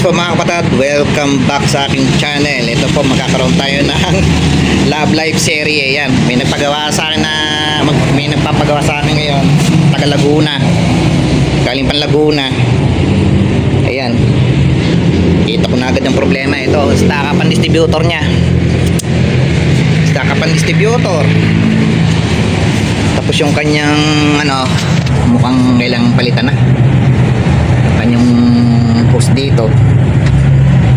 po mga kapatid, welcome back sa aking channel. Ito po, magkakaroon tayo ng Love Life series. Ayan, may nagpagawa sa akin may nagpapagawa sa akin ngayon, taga Laguna, galing pan Laguna. Ayan, kita ko na agad ang problema. Ito, stakapan distributor nya, stakapan distributor. Tapos yung kanyang mukhang kailangang palitan na kanyang post dito.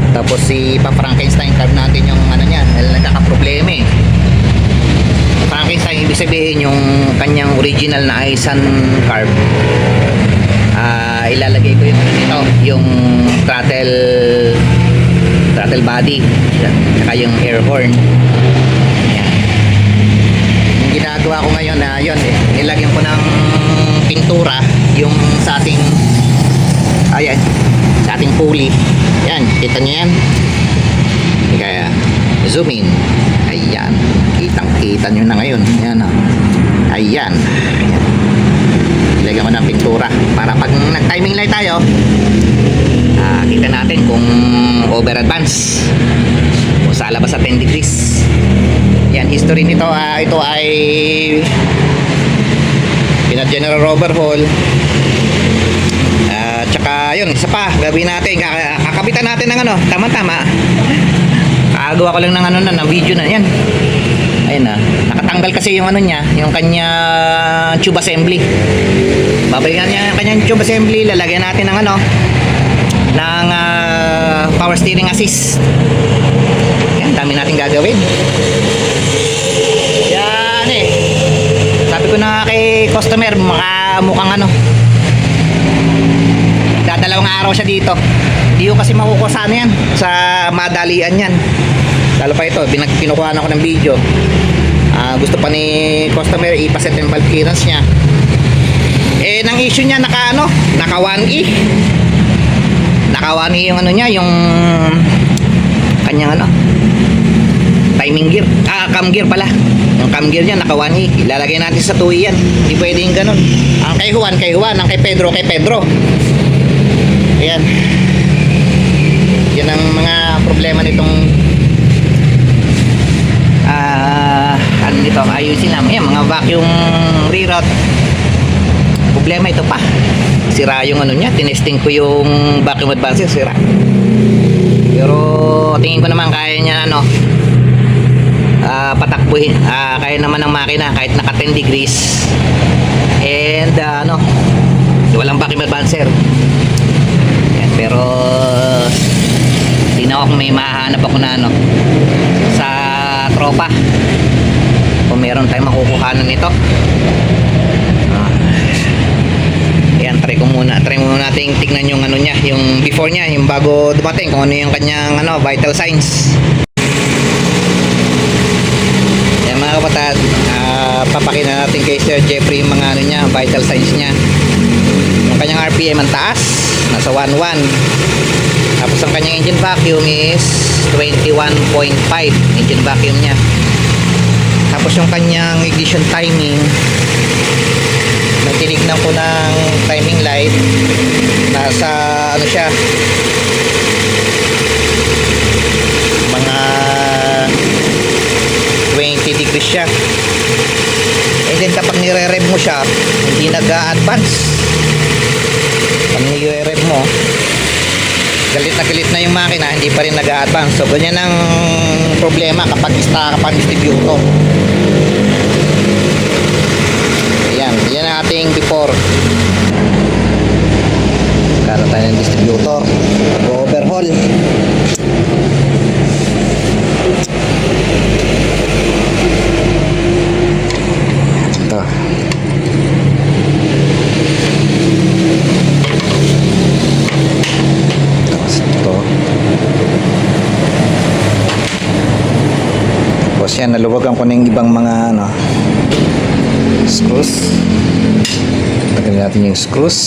Tapos si pa-Frankenstein carb natin yung niyan, nagkakaproblema eh. Frankenstein, ibig sabihin yung kanyang original na Aisin carb. Ilalagay ko yung dito, yung throttle body, saka yung air horn. Ayan. Yung ginagawa ko ngayon na yun eh, nilagyan ko ng pintura yung sa ating sa ating pulley. Yan, kita nyo yan. Kaya zoom in. Ayan, kita nyo na ngayon. Yan, ayan. Ilagyan ko ng pintura para pag nag-timing light tayo, kita natin kung over advance o sa labas sa 10 degrees. Yan, history nito. Ito ay general overhaul. Tsaka yun, isa pa gawin natin, kakabitan natin ng tama-tama. Kagawa ko lang ng ng video na yan. Ayun na, nakatanggal kasi yung niya, yung kanya tube assembly. Babalikan niya yung kanyang tube assembly, lalagyan natin ng ng power steering assist. Yan, dami natin gagawin. Yan eh, sabi ko na kay customer, mukhang dadalawang araw siya dito. Hindi ko kasi makukuha sa yan, sa madalian yan. Lalo pa ito, pinukuhaan ako ng video. Gusto pa ni customer ipaset yung valve clearance niya. Eh, nang issue niya naka 1E. Naka 1E yung niya, yung kanyang timing gear. Cam gear pala. Yung cam gear niya naka 1E. Ilalagay natin sa 2E yan. Hindi pwedeng ganun. Ang kay Juan, ang kay Pedro. Ayan. Yan ang mga problema nitong dito, ayusin lang. Ayan, mga vacuum reroute. Problema ito pa. Sira yung niya. Tinesting ko yung vacuum advancer, sira. Pero tingin ko naman kaya niya patakbuhin. Kaya naman ng makina kahit naka 10 degrees. And walang vacuum advancer. Pero tingnan ko kung may mahanap ako na sa tropa, kung meron tayong makukuhanan nito. Ayan, try muna natin tignan yung niya, yung before niya, yung bago dumating, kung ano yung kanyang vital signs. Ayan mga kapatid, papakita natin kay Sir Jeffrey yung mga niya, vital signs niya. Yung kanyang RPM ang taas, nasa 1.1. Tapos ang kanyang engine vacuum is 21.5 engine vacuum niya. Tapos yung kanyang ignition timing, tinignan ko ng timing light, nasa siya, mga 20 degrees siya. And then kapag nire-rev mo siya, hindi nag-a-advance. Pag nire-rev mo, galit na yung makina, hindi pa rin nag-a-advance. So ganyan ang problema kapag stakapan distributor. Ayan, yan ang ating before. Karoon tayo ng distributor, overhaul. Ito. Tapos yan, naluwagan ko na yung ibang mga screws. Tagalin natin yung screws.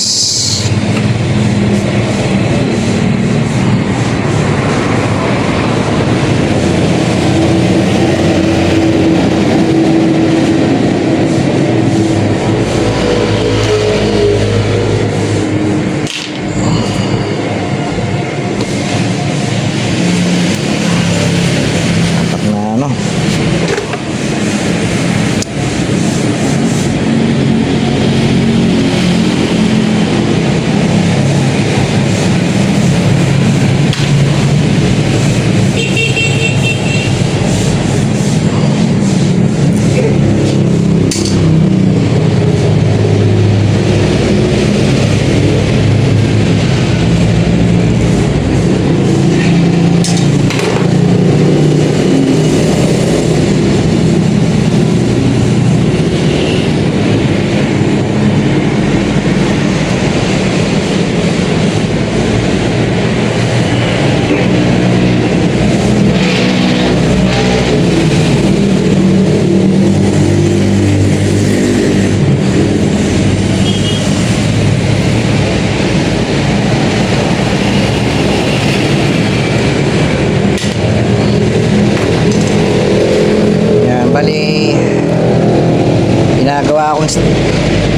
ginagawa akong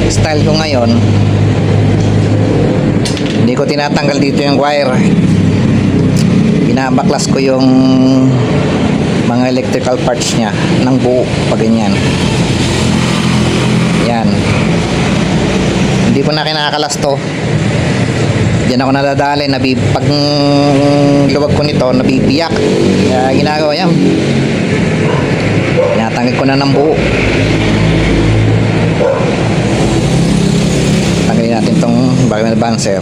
style ko ngayon, hindi ko tinatanggal dito yung wire, binabaklas ko yung mga electrical parts nya ng buo pag ganyan. Yan, hindi ko na kinakalas to. Diyan ako nadadali, pag luwag ko nito nabibiyak, kaya ginagawa yan, tinatanggal ko na ng buo. Tanggalin natin tong vacuum balancer.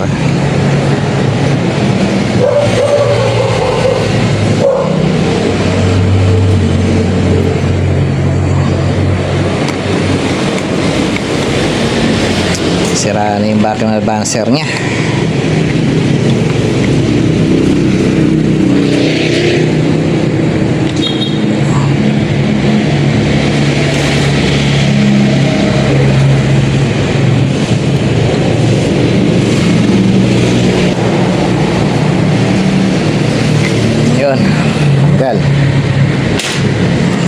Sira na yung vacuum balancer nya. Yun, tanggal.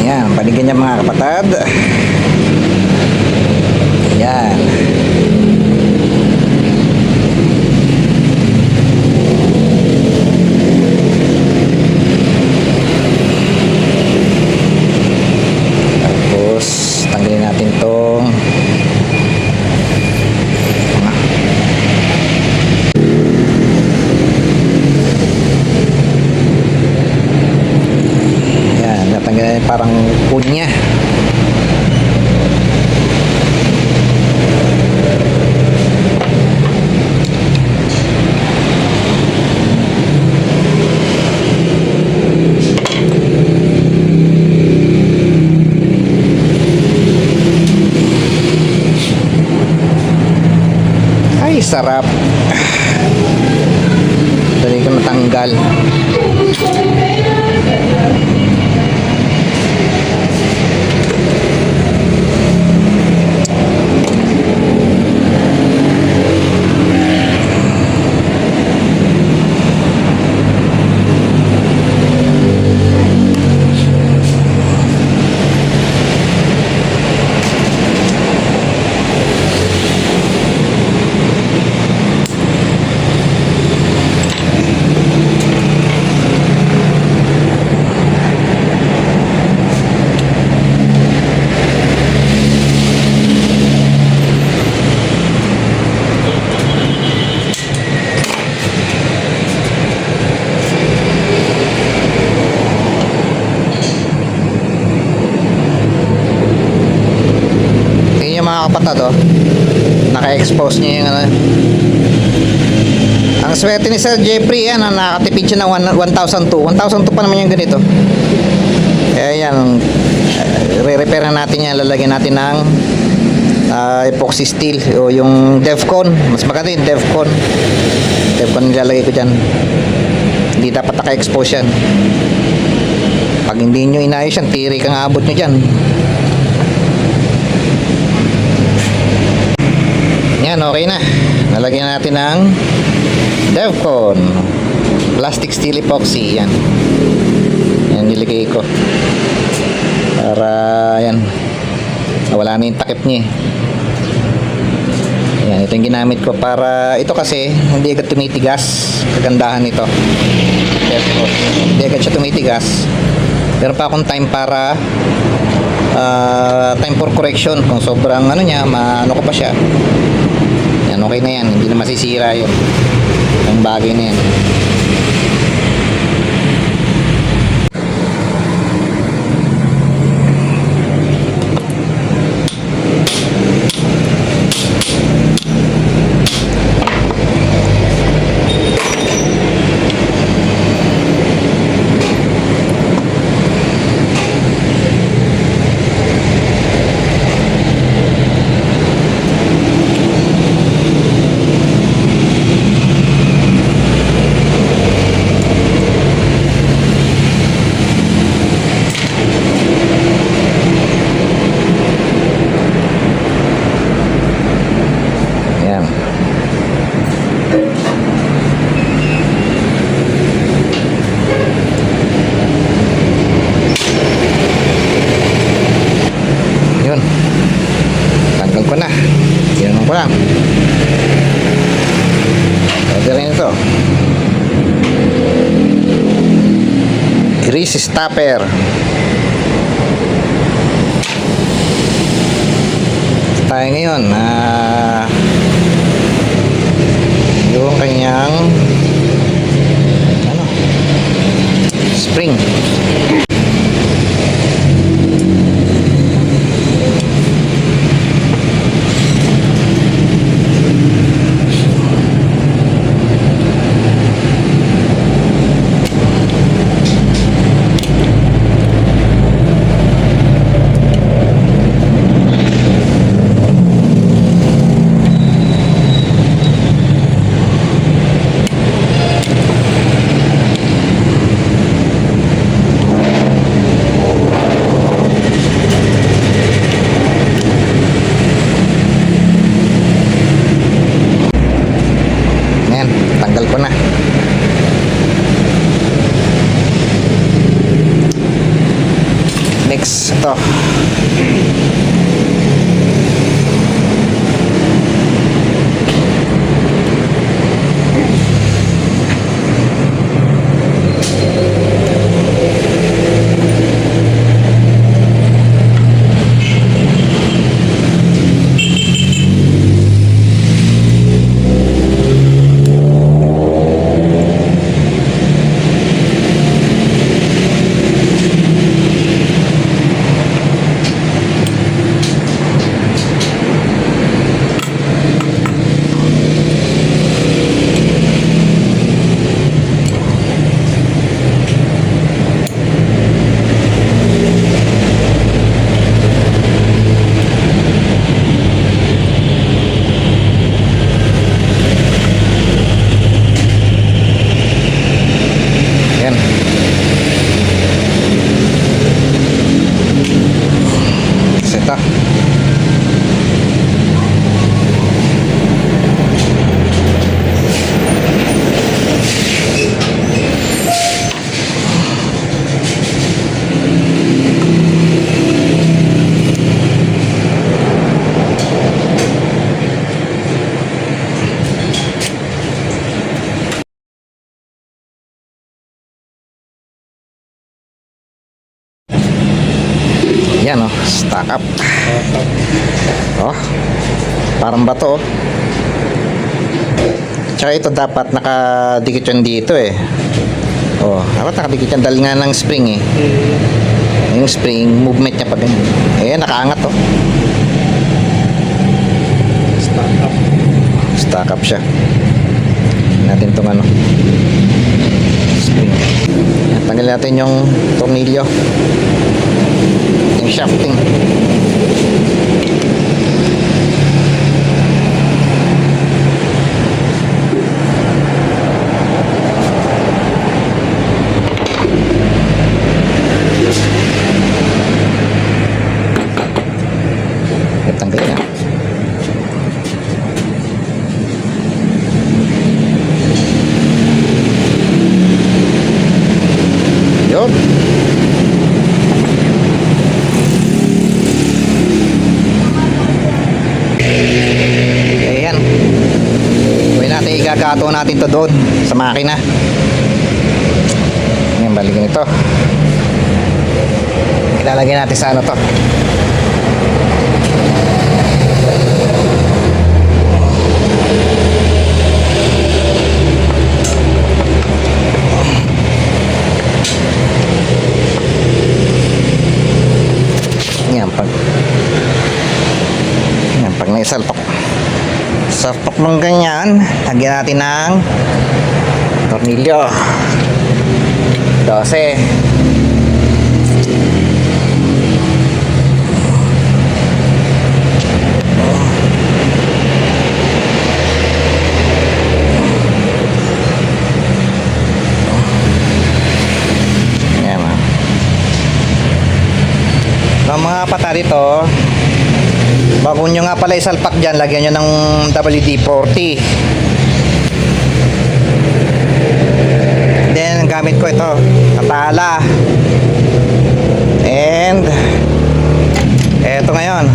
Yan, paligyan niya mga kapatid. Yan. Tapos tanggalin natin tong parang punya. Ay, sarap. Dali ko natanggal. Mga kapatid, oh, naka-expose niya yung ano. Ang swerte ni Sir Jeffrey, yan, nakatipid siya ng 1,002 pa naman yung ganito. Kaya yan, re-repair na natin yan, lalagyan natin ng epoxy steel o yung Devcon. Mas maganda yung Devcon nilalagay ko dyan. Hindi dapat naka-expose yan. Pag hindi nyo inayos yan, tiri kang abot nyo dyan. Yan, okay na. Nalagyan natin ng Devcon plastic steel epoxy. Yan, yan nilagay ko para yan wala na yung takip niya. Yan, ito yung ginamit ko para ito kasi hindi agad tumitigas. Kagandahan nito, hindi agad siya tumitigas. Meron pa akong time para time for correction kung sobrang ano niya, maano ko pa siya. Yan, okay na yan, hindi na masisira yun ang bagay na yan. Tagal ko na. Ginanong ko lang. Pwede rin ito. Grease stopper. Tayo ngayon yung kanyang spring. Tanggal ko na. Next, ito. Yan stack up. Parang bato. Tsaka ito dapat nakadikit yan dito eh. Dapat nakadikit yan dahil nga ng spring eh. Yung spring, movement niya pa din. Ayan, nakaangat Stack up siya. Natin itong spring. Tanggalin natin yung tornilyo. Yung shafting. Tanggalin na. Yun. Ayan. Pwede natin igagato natin to doon sa makina. Ayan, balikin ito. Ilalagay natin sa to. Pag naisalpak ng ganyan, lagyan natin ng tornilyo 12. Yan mga pata dito. Bago nyo nga pala isalpak dyan, lagyan nyo ng WD-40. Then gamit ko ito, katala. And eto ngayon,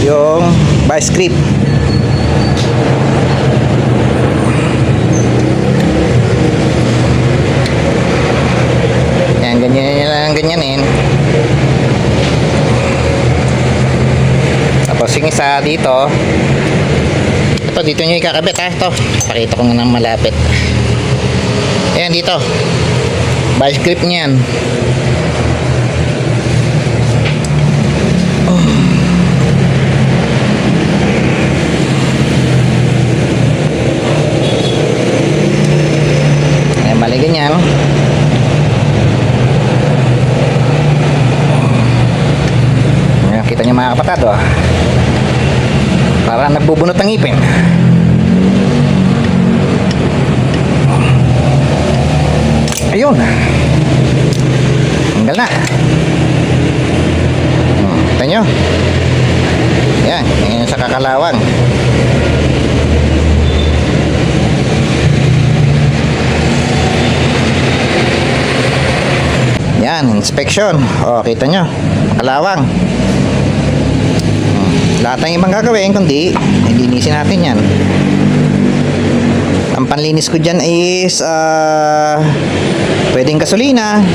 yung vice grip. Yan, ganyan lang, ganyanin. Tapos yung isa dito, ito dito nyo ikakabit ha. Ito, pakita ko nga ng malapit. Ayan dito, vice grip niyan. Mali ganyan. Ayan, kita nyo mga kapatid, oh. Parang nagbubunot ng ngipin. Ayun, tanggal na. Kita nyo. Yan, yan sa kakalawang. Yan, inspection. O, kita nyo, kalawang. Lahat ng ibang gagawin, kundi linisin natin yan. Ang panlinis ko dyan is pwedeng gasolina,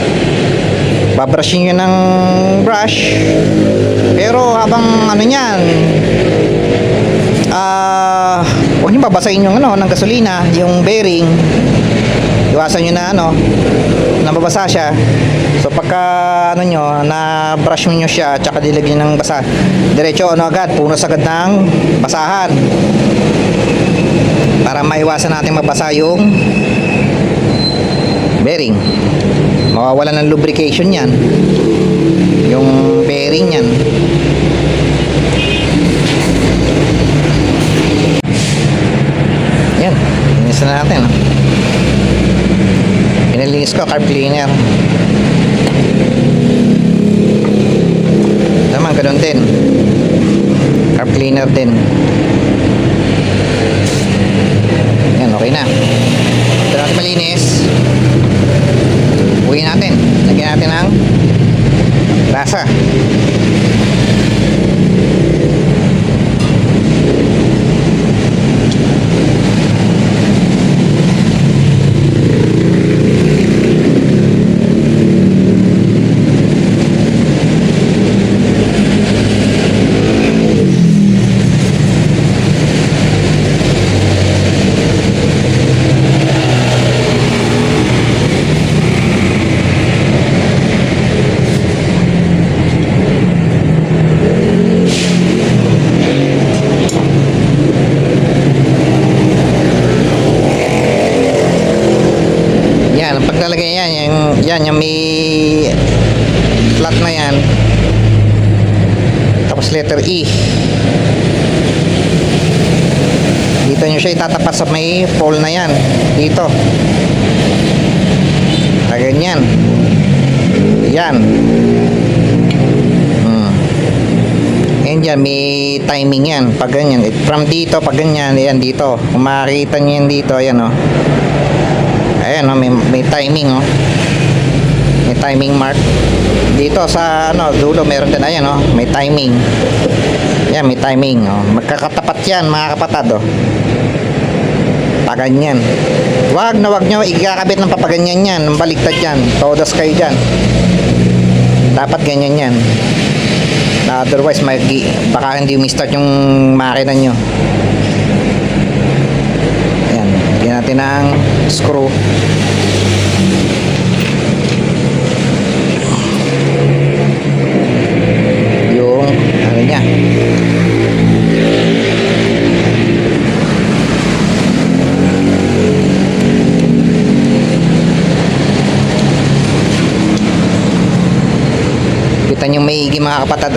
babrushin nyo ng brush. Pero habang ano yan, huwag nyo babasahin yung ng gasolina, yung bearing. Iwasan nyo na nababasa siya. So pagka nyo, na brush nyo siya, tsaka dilagyan ng basa, diretso agad, punos agad ng basahan. Para maiwasan natin mabasa yung bearing. Mawawala ng lubrication yan, yung bearing yan. Yan, linis na natin. Pinalinis ko, carb cleaner. Naman, ganun din. Carb cleaner din. Yan, okay na. Ito natin malinis. Uwi natin. Lagyan natin ng grasa. Paglalagay yan yung may flat na yan, tapos letter E, dito nyo siya itatapat sa may pole na yan, dito ganyan yan. Yan dyan, may timing yan pag ganyan, from dito pag ganyan, yan dito, kung makikita nyo yan dito, ayan ayan may timing may timing mark dito sa dulo, meron din, ayan may timing yan, may timing magkakatapat yan mga kapatid paganyan. Wag nyo ikakabit ng papaganyan yan, ng baliktad yan, todos kayo dyan, dapat ganyan yan. Otherwise baka hindi umistart yung makina nyo. Ayan, lagyan natin ng screw. Yung niya. Kita nyo maigi mga kapatid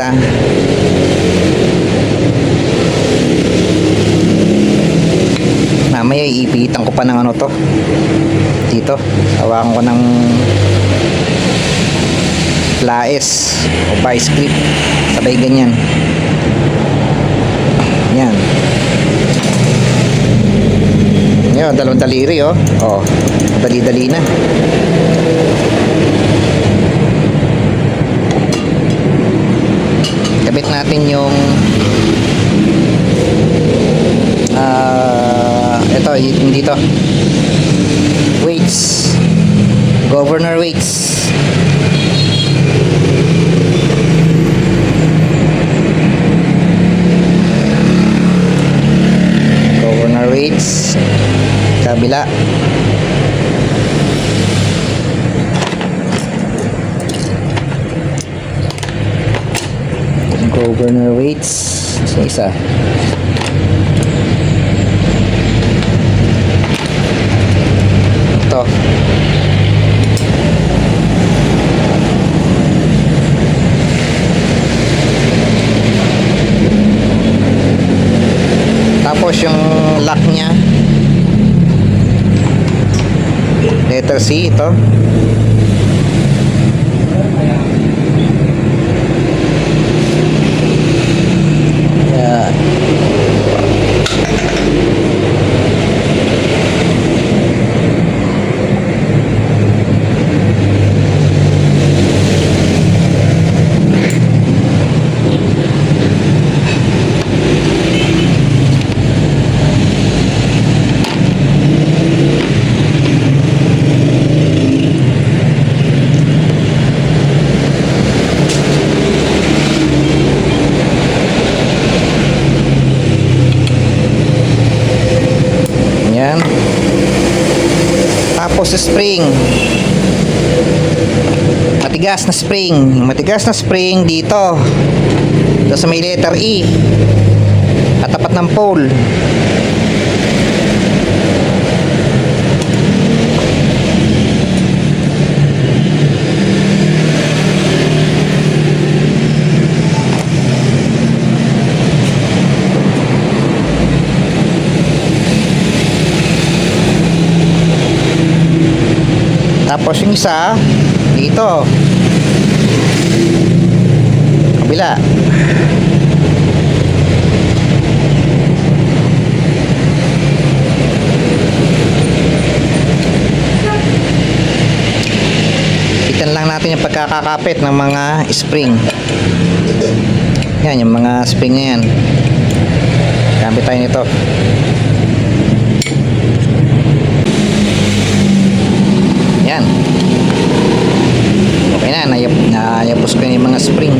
mamaya iipitan ko pa ng to dito, hawakan ko ng laes o vice grip, sabay ganyan yan yun, dalawang daliri dali-dali na. Kabit natin yung Ito, hindi to. Weights. Governor weights. Governor weights. Kabila. Governor weights. Isa. Ito. Tapos yung lock niya, letter C ito. Yan. Yan. Tapos spring. Matigas na spring. Matigas na spring dito. Dito sa may letter E. Katapat ng pole. Tapos yung isa dito kabila. Itan lang natin yung pagkakakapit ng mga spring. Yan yung mga spring na yan. Gamit tayo nito. Yan. Okay na, nayapos ko yung mga spring.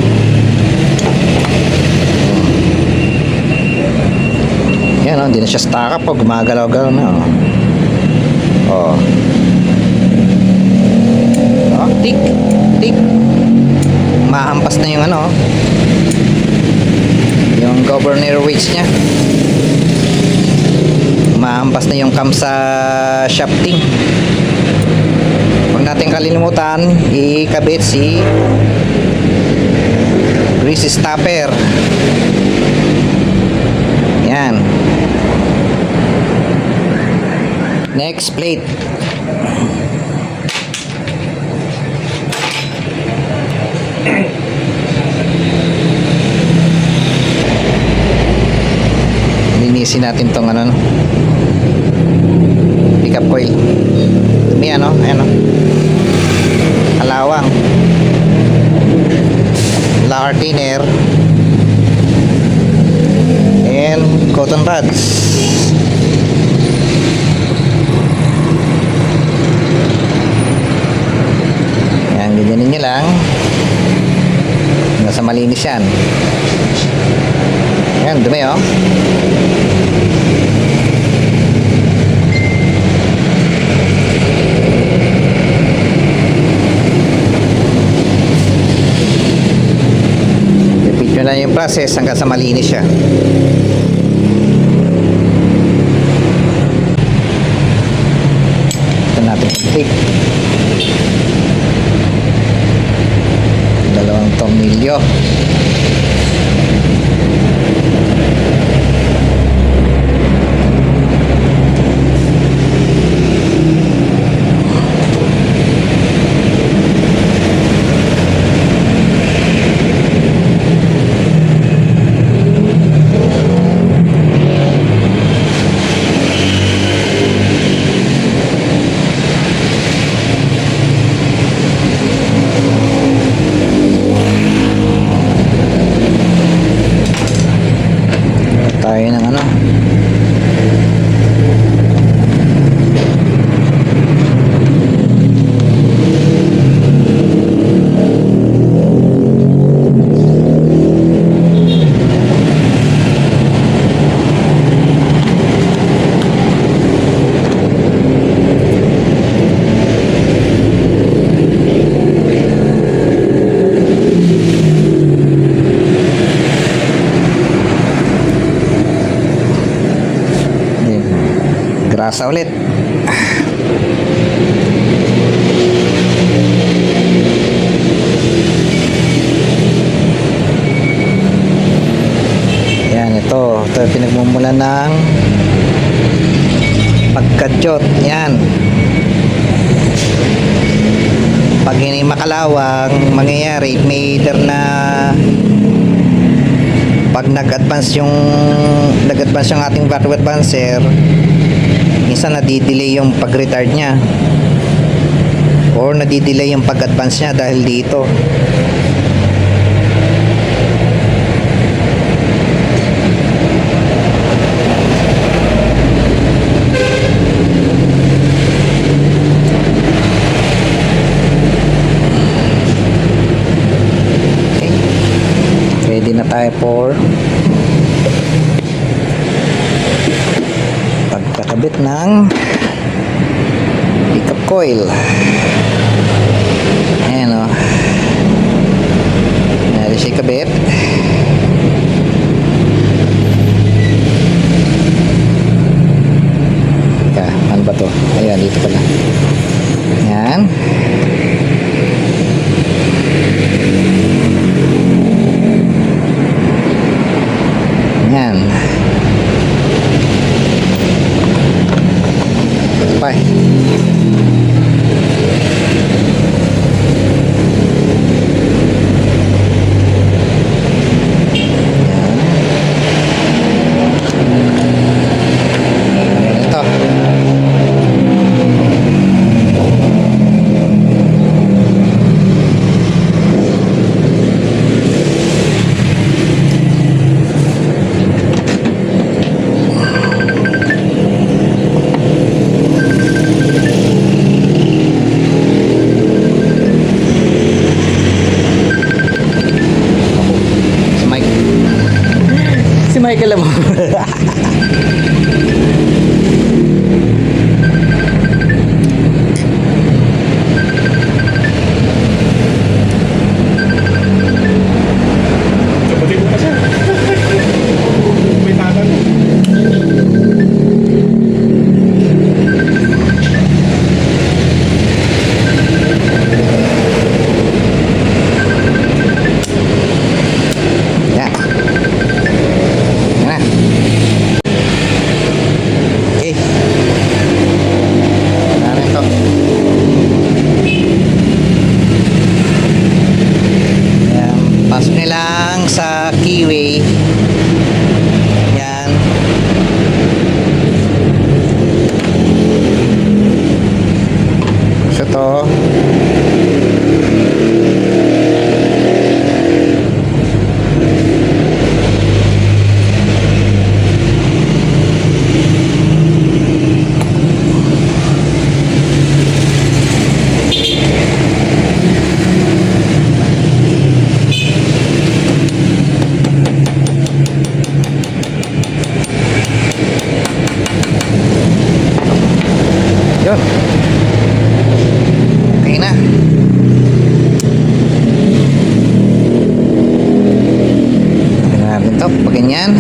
Yan, oh, hindi na siya stuck up, gumagalaw-galaw na. Oh. Oh, tik, tik. Mahampas na yung ano, yung governor weights niya. Mahampas na yung cam sa shafting. Huwag natin kalilimutan ikabit si grease stopper. Yan. Next plate. Linisin natin tong ano, pickup coil. May ano, ayan o, alawang lacquer thinner and cotton buds. Yan, ganyanin nyo lang nasa malinis yan. Yan, dumi o. Yun lang yung process hanggang sa malinis siya. Ito natin take. Dalawang tornilyo. tayo ng ano, Pasa ulit. Yan, ito yung pinagmumulan ng pagkadyot. Yan. Pag hindi makalawang, mangyayari, may either na pag nag-advance yung ating battery advancer, minsan nadidelay yung pag-retard niya or nadidelay yung pag-advance niya dahil dito. Okay, ready na tayo for pagkakabit ng pickup coil. Ayan o. Ayan siya kabit. Teka, ano ba to? Ayan, dito pala. Ayan. Ayan. Bye. Ito. Si Michael mo. Kapatid mo pa siya. May tata no. Yan. Yan na. Okay. Narin to. Yan. Pasok nyo lang sa keyway. Yan. So to. Yun. Okay na. Tingnan natin to. Pag ganyan.